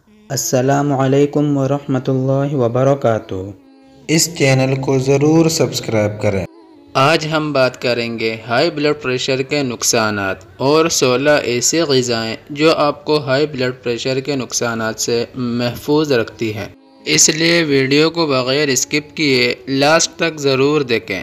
السلام علیکم ورحمۃ اللہ وبرکاتہ۔ اس چینل کو ضرور سبسکرائب کریں۔ آج ہم بات کریں گے ہائی بلڈ پریشر کے نقصانات اور 16 ایسی غذائیں جو آپ کو ہائی بلڈ پریشر کے نقصانات سے محفوظ رکھتی ہیں۔ اس لیے ویڈیو کو بغیر اسکپ کیے لاسٹ تک ضرور دیکھیں۔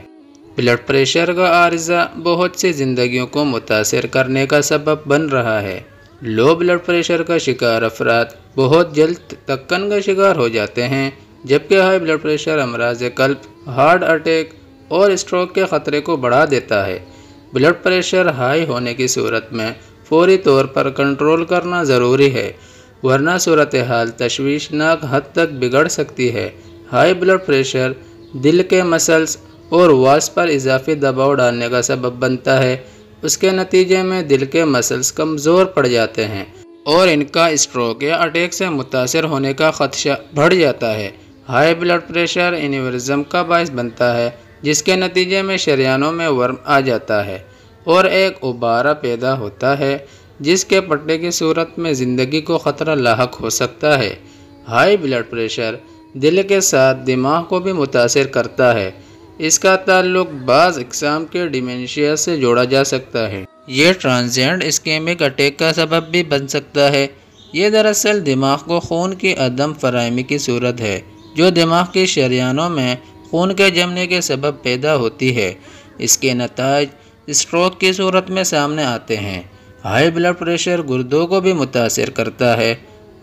بلڈ پریشر کا عارضہ بہت سی زندگیوں کو متاثر کرنے کا سبب بن رہا ہے۔ لو بلڈ پریشر کا شکار افراد بہت جلد تکن کا شکار ہو جاتے ہیں، جبکہ ہائی بلڈ پریشر امراض قلب، ہارٹ اٹیک اور اسٹروک کے خطرے کو بڑھا دیتا ہے۔ بلڈ پریشر ہائی ہونے کی صورت میں فوری طور پر کنٹرول کرنا ضروری ہے، ورنہ صورتحال تشویشناک حد تک بگڑ سکتی ہے۔ ہائی بلڈ پریشر دل کے مسلز اور والز پر اضافی دباؤ ڈالنے کا سبب بنتا ہے۔ اس کے نتیجے میں دل کے مسلز کمزور پڑ جاتے ہیں اور ان کا اسٹروک یا اٹیک سے متاثر ہونے کا خدشہ بڑھ جاتا ہے۔ ہائی بلڈ پریشر اینیورزم کا باعث بنتا ہے، جس کے نتیجے میں شریانوں میں ورم آ جاتا ہے اور ایک ابارہ پیدا ہوتا ہے، جس کے پھٹنے کی صورت میں زندگی کو خطرہ لاحق ہو سکتا ہے۔ ہائی بلڈ پریشر دل کے ساتھ دماغ کو بھی متاثر کرتا ہے۔ اس کا تعلق بعض اقسام کے ڈیمینشیا سے جوڑا جا سکتا ہے۔ یہ ٹرانزینٹ اسکیمک اٹیک کا سبب بھی بن سکتا ہے۔ یہ دراصل دماغ کو خون کی عدم فراہمی کی صورت ہے، جو دماغ کی شریانوں میں خون کے جمنے کے سبب پیدا ہوتی ہے۔ اس کے نتائج اسٹروک کی صورت میں سامنے آتے ہیں۔ ہائی بلڈ پریشر گردوں کو بھی متاثر کرتا ہے۔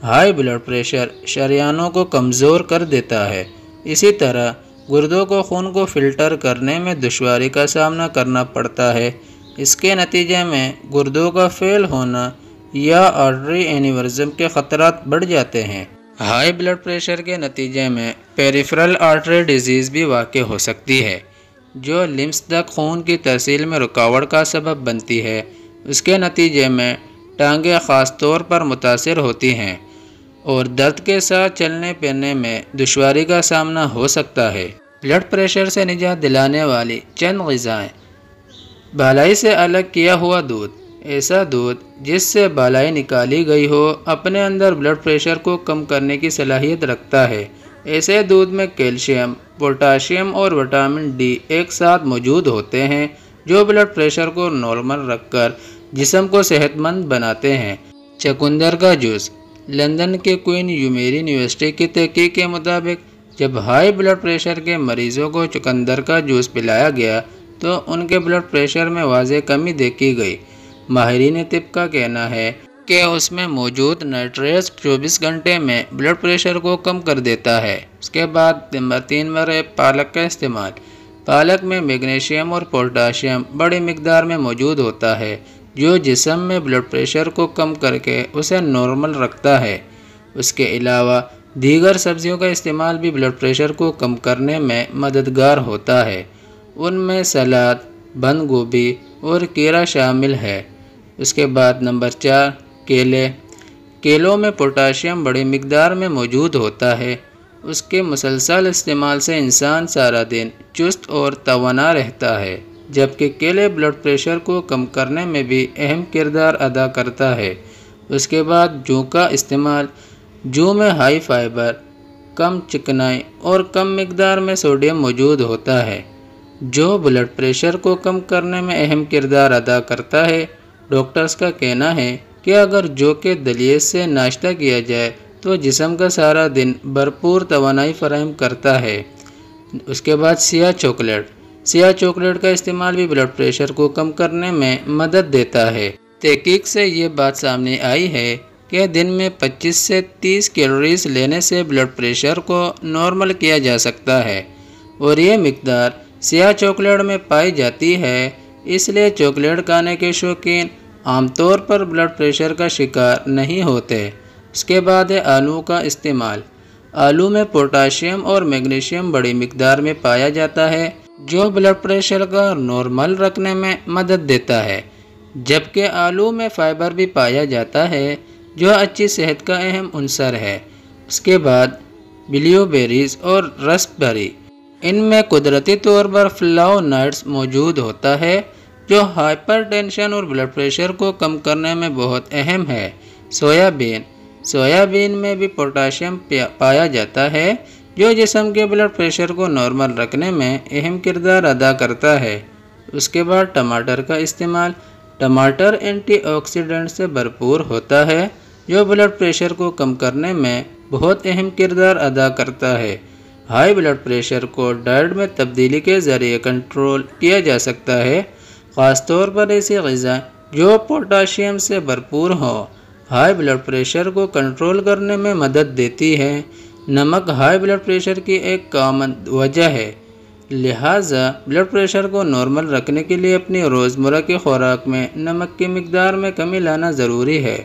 ہائی بلڈ پریشر شریانوں کو کمزور کر دیتا ہے۔ اسی طرح گردوں کو خون کو فلٹر کرنے میں دشواری کا سامنا کرنا پڑتا ہے۔ اس کے نتیجے میں گردوں کا فیل ہونا یا آرٹری اینیورزم کے خطرات بڑھ جاتے ہیں۔ ہائی بلڈ پریشر کے نتیجے میں پیریفرل آرٹری ڈیزیز بھی واقع ہو سکتی ہے، جو لمس تک خون کی ترسیل میں رکاوٹ کا سبب بنتی ہے۔ اس کے نتیجے میں ٹانگیں خاص طور پر متاثر ہوتی ہیں اور درد کے ساتھ چلنے پھرنے میں دشواری کا سامنا ہو سکتا ہے۔ بلڈ پریشر سے نجات دلانے والی چند غذائیں: بالائی سے الگ کیا ہوا دودھ۔ ایسا دودھ جس سے بالائی نکالی گئی ہو اپنے اندر بلڈ پریشر کو کم کرنے کی صلاحیت رکھتا ہے۔ ایسے دودھ میں کیلشیم، پوٹاشیم اور وٹامن ڈی ایک ساتھ موجود ہوتے ہیں، جو بلڈ پریشر کو نارمل رکھ کر جسم کو صحت مند بناتے ہیں۔ چقندر کا جوس: لندن کے کوئین میری یونیورسٹی کی تحقیق کے مطابق جب ہائی بلڈ پریشر کے مریضوں کو چقندر کا جوس پلایا گیا تو ان کے بلڈ پریشر میں واضح کمی دیکھی گئی۔ ماہرین طب کا کہنا ہے کہ اس میں موجود نائٹریٹس 24 گھنٹے میں بلڈ پریشر کو کم کر دیتا ہے۔ اس کے بعد نمبر 3 پر ہے پالک کا استعمال۔ پالک میں میگنیشیم اور پوٹاشیم بڑی مقدار میں موجود ہوتا ہے، جو جسم میں بلڈ پریشر کو کم کر کے اسے نارمل رکھتا ہے۔ اس کے علاوہ دیگر سبزیوں کا استعمال بھی بلڈ پریشر کو کم کرنے میں مددگار ہوتا ہے۔ ان میں سلاد، بند گوبھی اور کیرا شامل ہے۔ اس کے بعد نمبر 4 کیلے۔ کیلوں میں پوٹاشیم بڑی مقدار میں موجود ہوتا ہے۔ اس کے مسلسل استعمال سے انسان سارا دن چست اور توانا رہتا ہے، جبکہ کیلے بلڈ پریشر کو کم کرنے میں بھی اہم کردار ادا کرتا ہے۔ اس کے بعد جو کا استعمال۔ جو میں ہائی فائبر، کم چکنائی اور کم مقدار میں سوڈیم موجود ہوتا ہے، جو بلڈ پریشر کو کم کرنے میں اہم کردار ادا کرتا ہے۔ ڈاکٹرز کا کہنا ہے کہ اگر جو کے دلیے سے ناشتہ کیا جائے تو جسم کا سارا دن بھرپور توانائی فراہم کرتا ہے۔ اس کے بعد سیاہ چاکلیٹ۔ سیاہ چاکلیٹ کا استعمال بھی بلڈ پریشر کو کم کرنے میں مدد دیتا ہے۔ تحقیق سے یہ بات سامنے آئی ہے کہ دن میں 25 سے 30 کیلوریز لینے سے بلڈ پریشر کو نارمل کیا جا سکتا ہے، اور یہ مقدار سیاہ چاکلیٹ میں پائی جاتی ہے۔ اس لیے چاکلیٹ کھانے کے شوقین عام طور پر بلڈ پریشر کا شکار نہیں ہوتے۔ اس کے بعد ہے آلو کا استعمال۔ آلو میں پوٹاشیم اور میگنیشیم بڑی مقدار میں پایا جاتا ہے، جو بلڈ پریشر کا نارمل رکھنے میں مدد دیتا ہے، جبکہ آلو میں فائبر بھی پایا جاتا ہے، جو اچھی صحت کا اہم عنصر ہے۔ اس کے بعد بلیو بیریز اور راسپبیری۔ ان میں قدرتی طور پر فلاوونائڈز موجود ہوتا ہے، جو ہائپر ٹینشن اور بلڈ پریشر کو کم کرنے میں بہت اہم ہے۔ سویا بین۔ سویابین میں بھی پوٹاشیم پایا جاتا ہے جو جسم کے بلڈ پریشر کو نارمل رکھنے میں اہم کردار ادا کرتا ہے۔ اس کے بعد ٹماٹر کا استعمال۔ ٹماٹر اینٹی آکسیڈنٹ سے بھرپور ہوتا ہے جو بلڈ پریشر کو کم کرنے میں بہت اہم کردار ادا کرتا ہے۔ ہائی بلڈ پریشر کو ڈائٹ میں تبدیلی کے ذریعے کنٹرول کیا جا سکتا ہے، خاص طور پر ایسی غذائیں جو پوٹاشیم سے بھرپور ہوں ہائی بلڈ پریشر کو کنٹرول کرنے میں مدد دیتی ہے۔ نمک ہائی بلڈ پریشر کی ایک کامن وجہ ہے، لہٰذا بلڈ پریشر کو نارمل رکھنے کے لیے اپنی روزمرہ کی خوراک میں نمک کی مقدار میں کمی لانا ضروری ہے۔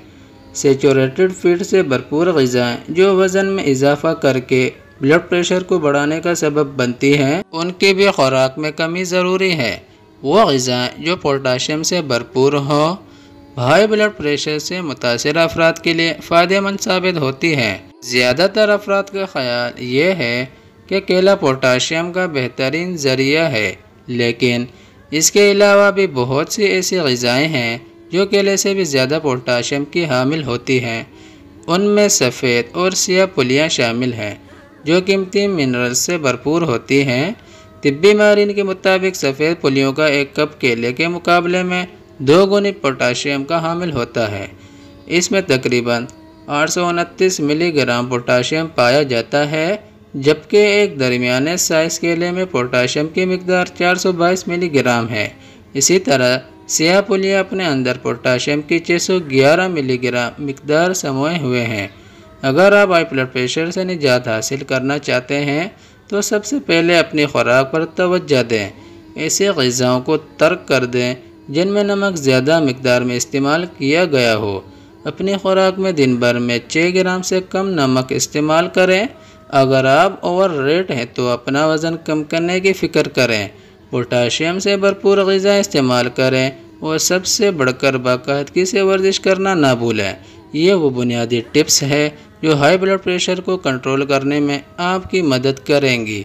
سیچوریٹڈ فیٹ سے بھرپور غذائیں جو وزن میں اضافہ کر کے بلڈ پریشر کو بڑھانے کا سبب بنتی ہیں، ان کی بھی خوراک میں کمی ضروری ہے۔ وہ غذائیں جو پوٹاشیم سے بھرپور ہوں ہائی بلڈ پریشر سے متاثرہ افراد کے لیے فائدہ مند ثابت ہوتی ہیں۔ زیادہ تر افراد کا خیال یہ ہے کہ کیلا پوٹاشیم کا بہترین ذریعہ ہے، لیکن اس کے علاوہ بھی بہت سی ایسی غذائیں ہیں جو کیلے سے بھی زیادہ پوٹاشیم کی حامل ہوتی ہیں۔ ان میں سفید اور سیاہ پھلیاں شامل ہیں جو قیمتی منرل سے بھرپور ہوتی ہیں۔ طبی ماہرین کے مطابق سفید پھلیوں کا ایک کپ کیلے کے مقابلے میں 2 گنی پوٹاشیم کا حامل ہوتا ہے۔ اس میں تقریباً 829 ملی گرام پوٹاشیم پایا جاتا ہے، جبکہ ایک درمیانے سائز کیلے میں پوٹاشیم کی مقدار 422 ملی گرام ہے۔ اسی طرح سیاہ پھلیاں اپنے اندر پوٹاشیم کی 611 ملی گرام مقدار سموئے ہوئے ہیں۔ اگر آپ ہائی بلڈ پریشر سے نجات حاصل کرنا چاہتے ہیں تو سب سے پہلے اپنی خوراک پر توجہ دیں۔ ایسے غذاؤں کو ترک کر دیں جن میں نمک زیادہ مقدار میں استعمال کیا گیا ہو۔ اپنی خوراک میں دن بھر میں 6 گرام سے کم نمک استعمال کریں۔ اگر آپ اوور ویٹ ہیں تو اپنا وزن کم کرنے کی فکر کریں، پوٹاشیم سے بھرپور غذا استعمال کریں اور سب سے بڑھ کر باقاعدگی سے ورزش کرنا نہ بھولیں۔ یہ وہ بنیادی ٹپس ہے جو ہائی بلڈ پریشر کو کنٹرول کرنے میں آپ کی مدد کریں گی۔